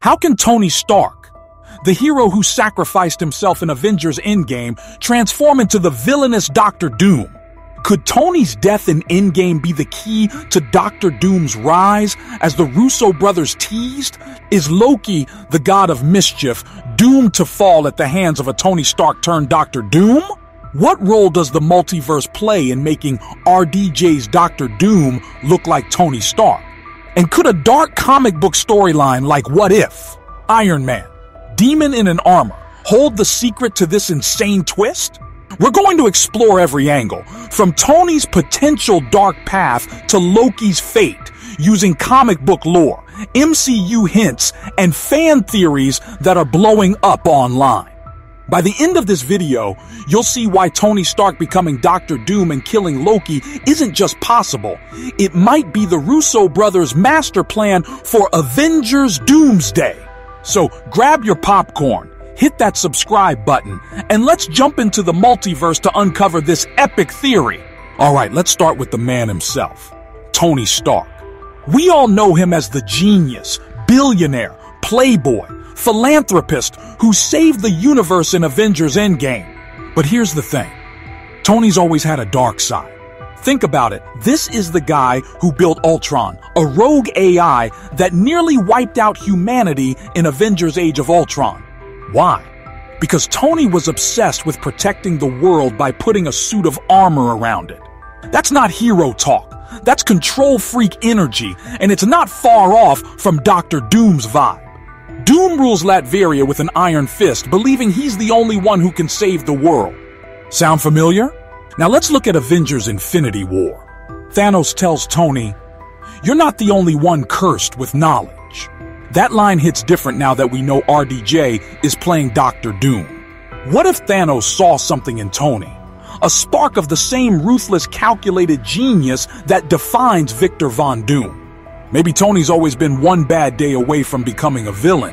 How can Tony Stark, the hero who sacrificed himself in Avengers Endgame, transform into the villainous Doctor Doom? Could Tony's death in Endgame be the key to Doctor Doom's rise, as the Russo brothers teased? Is Loki, the god of mischief, doomed to fall at the hands of a Tony Stark turned Doctor Doom? What role does the multiverse play in making RDJ's Doctor Doom look like Tony Stark? And could a dark comic book storyline like What If, Iron Man, Demon in an Armor, hold the secret to this insane twist? We're going to explore every angle, from Tony's potential dark path to Loki's fate, using comic book lore, MCU hints, and fan theories that are blowing up online. By the end of this video, you'll see why Tony Stark becoming Doctor Doom and killing Loki isn't just possible. It might be the Russo brothers' master plan for Avengers Doomsday. So grab your popcorn, hit that subscribe button, and let's jump into the multiverse to uncover this epic theory. Alright, let's start with the man himself, Tony Stark. We all know him as the genius, billionaire, playboy, philanthropist who saved the universe in Avengers Endgame. But here's the thing. Tony's always had a dark side. Think about it. This is the guy who built Ultron, a rogue AI that nearly wiped out humanity in Avengers Age of Ultron. Why? Because Tony was obsessed with protecting the world by putting a suit of armor around it. That's not hero talk. That's control freak energy, and it's not far off from Doctor Doom's vibe. Doom rules Latveria with an iron fist, believing he's the only one who can save the world. Sound familiar? Now let's look at Avengers Infinity War. Thanos tells Tony, "You're not the only one cursed with knowledge." That line hits different now that we know RDJ is playing Doctor Doom. What if Thanos saw something in Tony? A spark of the same ruthless, calculated genius that defines Victor Von Doom. Maybe Tony's always been one bad day away from becoming a villain.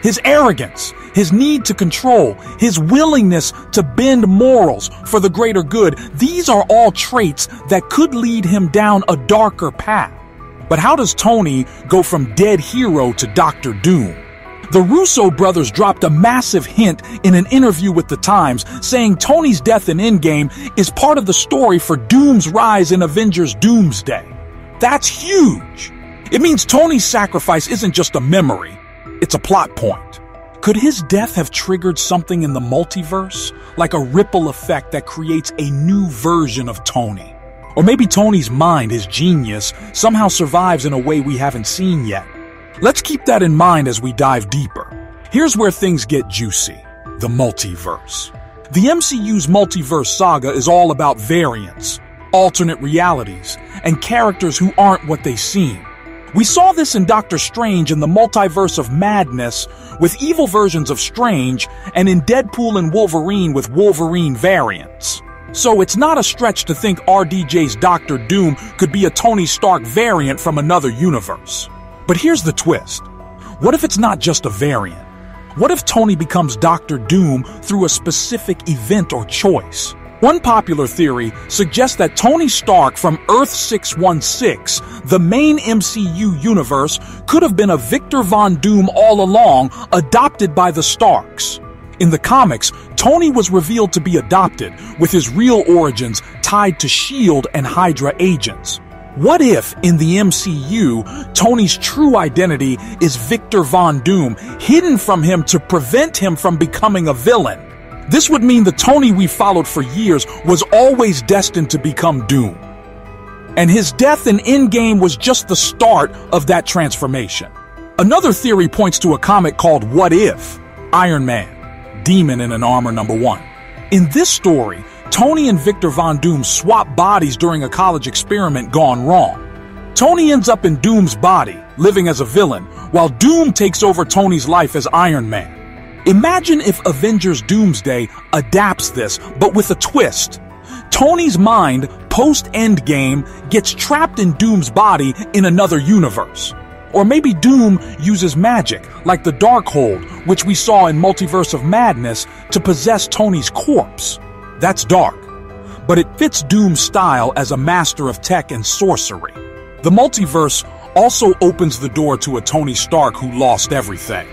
His arrogance, his need to control, his willingness to bend morals for the greater good, these are all traits that could lead him down a darker path. But how does Tony go from dead hero to Doctor Doom? The Russo brothers dropped a massive hint in an interview with The Times, saying Tony's death in Endgame is part of the story for Doom's rise in Avengers Doomsday. That's huge! It means Tony's sacrifice isn't just a memory, it's a plot point. Could his death have triggered something in the multiverse? Like a ripple effect that creates a new version of Tony? Or maybe Tony's mind, his genius, somehow survives in a way we haven't seen yet. Let's keep that in mind as we dive deeper. Here's where things get juicy: the multiverse. The MCU's multiverse saga is all about variants, alternate realities, and characters who aren't what they seem. We saw this in Doctor Strange in the Multiverse of Madness with evil versions of Strange, and in Deadpool and Wolverine with Wolverine variants. So it's not a stretch to think RDJ's Doctor Doom could be a Tony Stark variant from another universe. But here's the twist. What if it's not just a variant? What if Tony becomes Doctor Doom through a specific event or choice? One popular theory suggests that Tony Stark from Earth 616, the main MCU universe, could have been a Victor Von Doom all along, adopted by the Starks. In the comics, Tony was revealed to be adopted, with his real origins tied to S.H.I.E.L.D. and Hydra agents. What if, in the MCU, Tony's true identity is Victor Von Doom, hidden from him to prevent him from becoming a villain? This would mean the Tony we followed for years was always destined to become Doom. And his death in Endgame was just the start of that transformation. Another theory points to a comic called What If, Iron Man, Demon in an Armor #1. In this story, Tony and Victor Von Doom swap bodies during a college experiment gone wrong. Tony ends up in Doom's body, living as a villain, while Doom takes over Tony's life as Iron Man. Imagine if Avengers Doomsday adapts this, but with a twist. Tony's mind, post-Endgame, gets trapped in Doom's body in another universe. Or maybe Doom uses magic, like the Darkhold, which we saw in Multiverse of Madness, to possess Tony's corpse. That's dark, but it fits Doom's style as a master of tech and sorcery. The multiverse also opens the door to a Tony Stark who lost everything.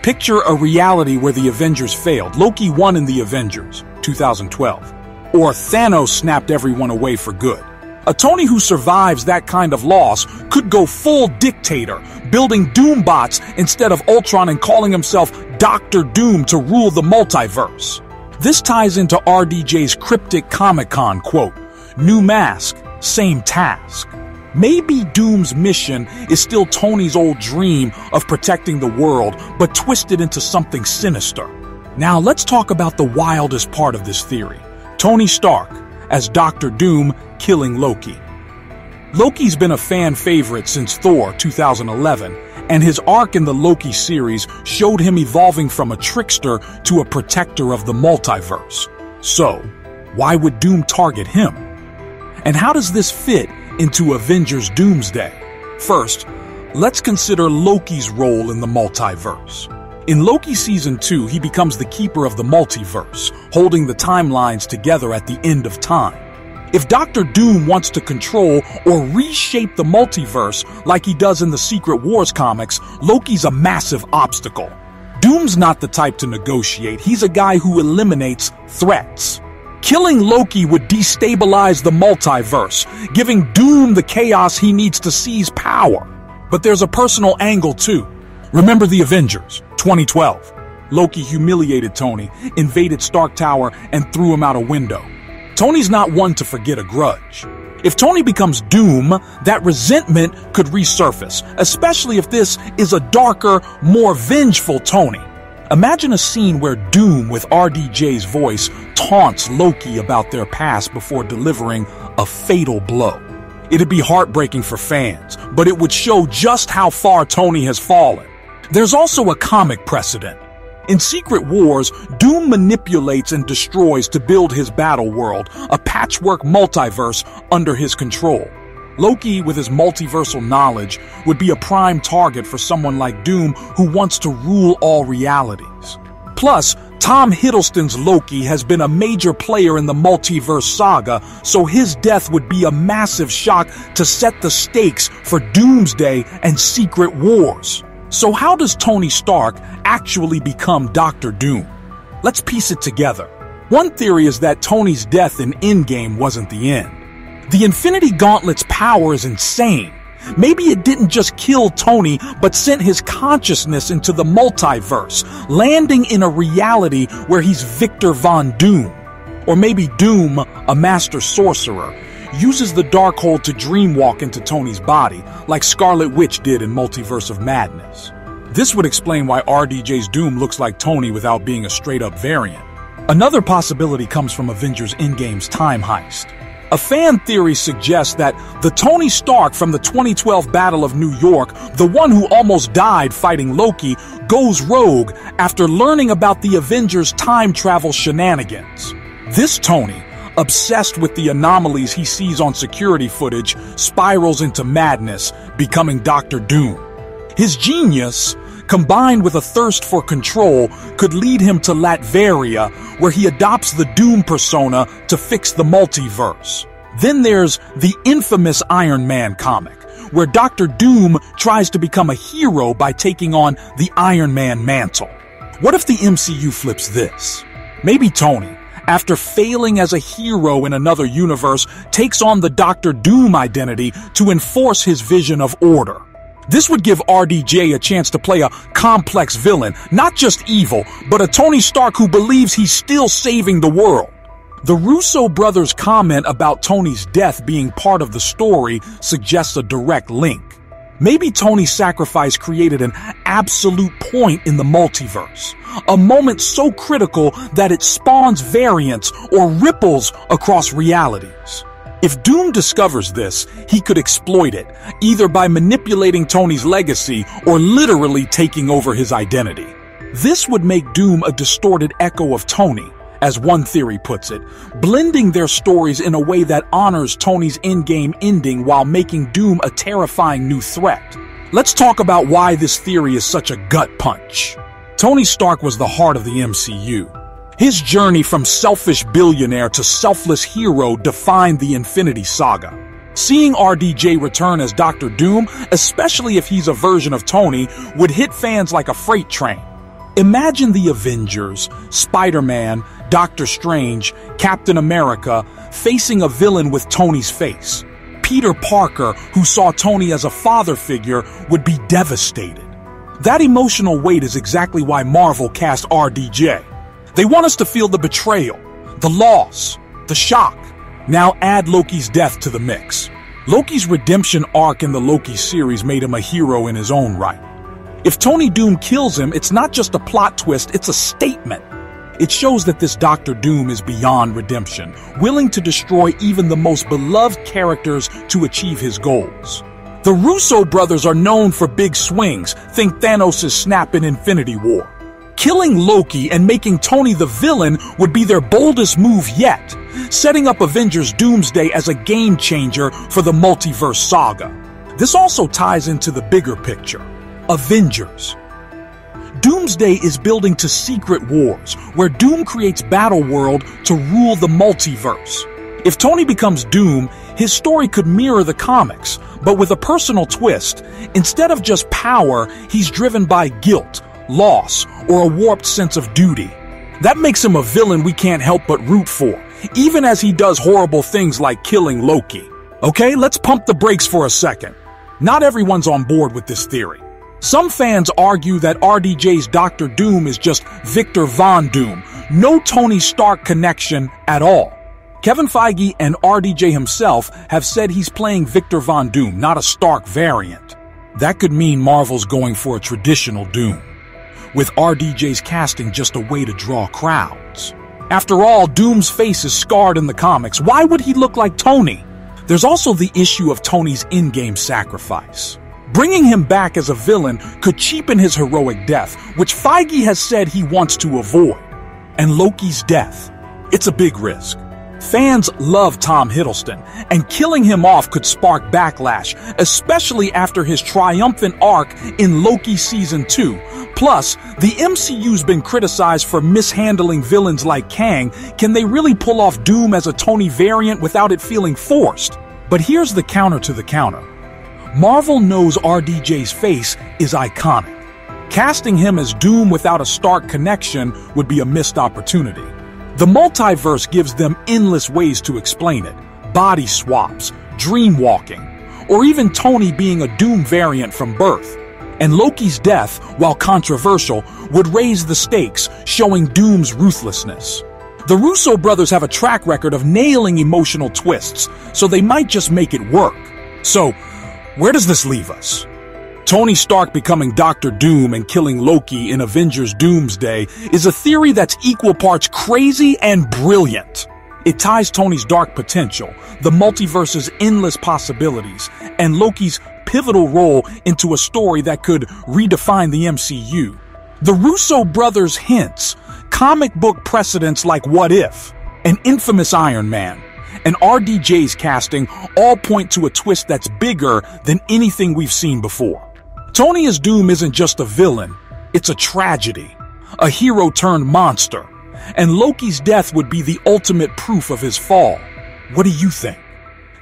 Picture a reality where the Avengers failed. Loki won in the Avengers, 2012. Or Thanos snapped everyone away for good. A Tony who survives that kind of loss could go full dictator, building Doombots instead of Ultron and calling himself Dr. Doom to rule the multiverse. This ties into RDJ's cryptic Comic-Con quote, "New mask, same task." Maybe Doom's mission is still Tony's old dream of protecting the world, but twisted into something sinister. Now let's talk about the wildest part of this theory. Tony Stark as Dr. Doom killing Loki. Loki's been a fan favorite since Thor 2011, and his arc in the Loki series showed him evolving from a trickster to a protector of the multiverse. So, why would Doom target him? And how does this fit into Avengers Doomsday? First, let's consider Loki's role in the multiverse. In Loki Season 2, he becomes the keeper of the multiverse, holding the timelines together at the end of time. If Dr. Doom wants to control or reshape the multiverse like he does in the Secret Wars comics, Loki's a massive obstacle. Doom's not the type to negotiate, he's a guy who eliminates threats. Killing Loki would destabilize the multiverse, giving Doom the chaos he needs to seize power. But there's a personal angle too. Remember the Avengers, 2012. Loki humiliated Tony, invaded Stark Tower, and threw him out a window. Tony's not one to forget a grudge. If Tony becomes Doom, that resentment could resurface, especially if this is a darker, more vengeful Tony. Imagine a scene where Doom, with RDJ's voice, taunts Loki about their past before delivering a fatal blow. It'd be heartbreaking for fans, but it would show just how far Tony has fallen. There's also a comic precedent. In Secret Wars, Doom manipulates and destroys to build his battle world, a patchwork multiverse under his control. Loki, with his multiversal knowledge, would be a prime target for someone like Doom who wants to rule all realities. Plus, Tom Hiddleston's Loki has been a major player in the multiverse saga, so his death would be a massive shock to set the stakes for Doomsday and Secret Wars. So how does Tony Stark actually become Dr. Doom? Let's piece it together. One theory is that Tony's death in Endgame wasn't the end. The Infinity Gauntlet's power is insane. Maybe it didn't just kill Tony, but sent his consciousness into the multiverse, landing in a reality where he's Victor Von Doom. Or maybe Doom, a master sorcerer, uses the Darkhold to dreamwalk into Tony's body, like Scarlet Witch did in Multiverse of Madness. This would explain why RDJ's Doom looks like Tony without being a straight-up variant. Another possibility comes from Avengers Endgame's time heist. A fan theory suggests that the Tony Stark from the 2012 Battle of New York, the one who almost died fighting Loki, goes rogue after learning about the Avengers' time travel shenanigans. This Tony, obsessed with the anomalies he sees on security footage, spirals into madness, becoming Dr. Doom. His genius, combined with a thirst for control, could lead him to Latveria, where he adopts the Doom persona to fix the multiverse. Then there's the infamous Iron Man comic, where Dr. Doom tries to become a hero by taking on the Iron Man mantle. What if the MCU flips this? Maybe Tony, after failing as a hero in another universe, takes on the Dr. Doom identity to enforce his vision of order. This would give RDJ a chance to play a complex villain, not just evil, but a Tony Stark who believes he's still saving the world. The Russo brothers' comment about Tony's death being part of the story suggests a direct link. Maybe Tony's sacrifice created an absolute point in the multiverse, a moment so critical that it spawns variants or ripples across realities. If Doom discovers this, he could exploit it, either by manipulating Tony's legacy or literally taking over his identity. This would make Doom a distorted echo of Tony, as one theory puts it, blending their stories in a way that honors Tony's endgame ending while making Doom a terrifying new threat. Let's talk about why this theory is such a gut punch. Tony Stark was the heart of the MCU. His journey from selfish billionaire to selfless hero defined the Infinity Saga. Seeing RDJ return as Doctor Doom, especially if he's a version of Tony, would hit fans like a freight train. Imagine the Avengers, Spider-Man, Doctor Strange, Captain America, facing a villain with Tony's face. Peter Parker, who saw Tony as a father figure, would be devastated. That emotional weight is exactly why Marvel cast RDJ. They want us to feel the betrayal, the loss, the shock. Now add Loki's death to the mix. Loki's redemption arc in the Loki series made him a hero in his own right. If Tony Doom kills him, it's not just a plot twist, it's a statement. It shows that this Doctor Doom is beyond redemption, willing to destroy even the most beloved characters to achieve his goals. The Russo brothers are known for big swings, think Thanos' snap in Infinity War. Killing Loki and making Tony the villain would be their boldest move yet, setting up Avengers Doomsday as a game changer for the multiverse saga. This also ties into the bigger picture. Avengers. Doomsday is building to Secret Wars, where Doom creates Battleworld to rule the multiverse. If Tony becomes Doom, his story could mirror the comics, but with a personal twist. Instead of just power, he's driven by guilt, loss, or a warped sense of duty. That makes him a villain we can't help but root for, even as he does horrible things like killing Loki. Okay, let's pump the brakes for a second. Not everyone's on board with this theory. Some fans argue that RDJ's Doctor Doom is just Victor Von Doom, no Tony Stark connection at all. Kevin Feige and RDJ himself have said he's playing Victor Von Doom, not a Stark variant. That could mean Marvel's going for a traditional Doom, with RDJ's casting just a way to draw crowds. After all, Doom's face is scarred in the comics. Why would he look like Tony? There's also the issue of Tony's in-game sacrifice. Bringing him back as a villain could cheapen his heroic death, which Feige has said he wants to avoid. And Loki's death. It's a big risk. Fans love Tom Hiddleston, and killing him off could spark backlash, especially after his triumphant arc in Loki Season 2. Plus, the MCU's been criticized for mishandling villains like Kang. Can they really pull off Doom as a Tony variant without it feeling forced? But here's the counter to the counter. Marvel knows RDJ's face is iconic. Casting him as Doom without a Stark connection would be a missed opportunity. The multiverse gives them endless ways to explain it. Body swaps, dream walking, or even Tony being a Doom variant from birth. And Loki's death, while controversial, would raise the stakes, showing Doom's ruthlessness. The Russo brothers have a track record of nailing emotional twists, so they might just make it work. So, where does this leave us? Tony Stark becoming Doctor Doom and killing Loki in Avengers Doomsday is a theory that's equal parts crazy and brilliant. It ties Tony's dark potential, the multiverse's endless possibilities, and Loki's pivotal role into a story that could redefine the MCU. The Russo brothers' hints, comic book precedents like What If, an infamous Iron Man, and RDJ's casting all point to a twist that's bigger than anything we've seen before. Tony as Doom isn't just a villain, it's a tragedy, a hero turned monster, and Loki's death would be the ultimate proof of his fall. What do you think?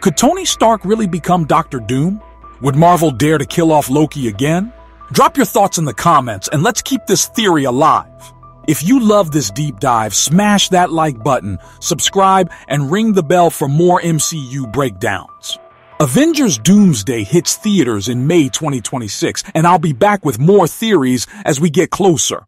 Could Tony Stark really become Doctor Doom? Would Marvel dare to kill off Loki again? Drop your thoughts in the comments and let's keep this theory alive. If you love this deep dive, smash that like button, subscribe, and ring the bell for more MCU breakdowns. Avengers Doomsday hits theaters in May 2026, and I'll be back with more theories as we get closer.